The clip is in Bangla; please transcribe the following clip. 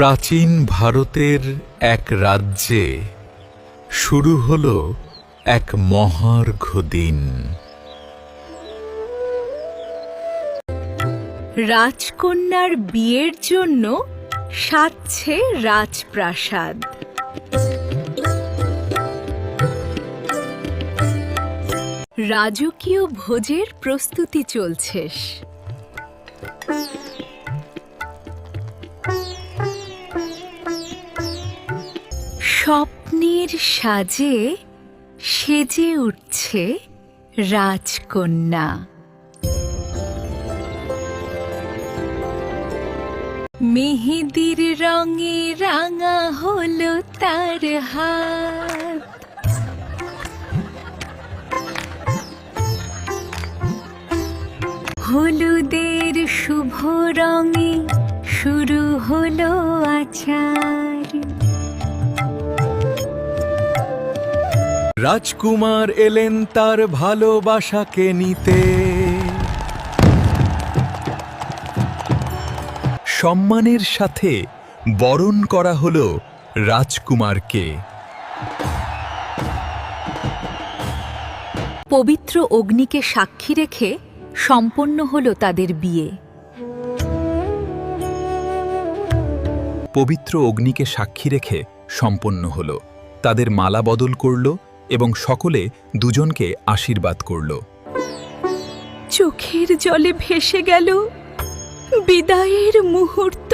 প্রাচীন ভারতের এক রাজ্যে শুরু হলো এক মহার্ঘ দিন। রাজকন্যার বিয়ের জন্য সাজছে রাজপ্রাসাদ। রাজকীয় ভোজের প্রস্তুতি চলছে। স্বপ্নের সাজে সেজে উঠছে রাজকন্যা। মেহেদির রঙে রাঙা হলো তার হাত, হলুদের শুভ রঙে শুরু হলো আচার। রাজকুমার এলেন তার ভালোবাসাকে নিতে, সম্মানের সাথে বরণ করা হলো রাজকুমারকে। পবিত্র অগ্নিকে সাক্ষী রেখে সম্পন্ন হলো তাদের বিয়ে। পবিত্র অগ্নিকে সাক্ষী রেখে সম্পন্ন হলো, তাদের মালা বদল করল এবং সকলে দুজনকে আশীর্বাদ করল। চোখের জলে ভেসে গেল বিদায়ের মুহূর্ত।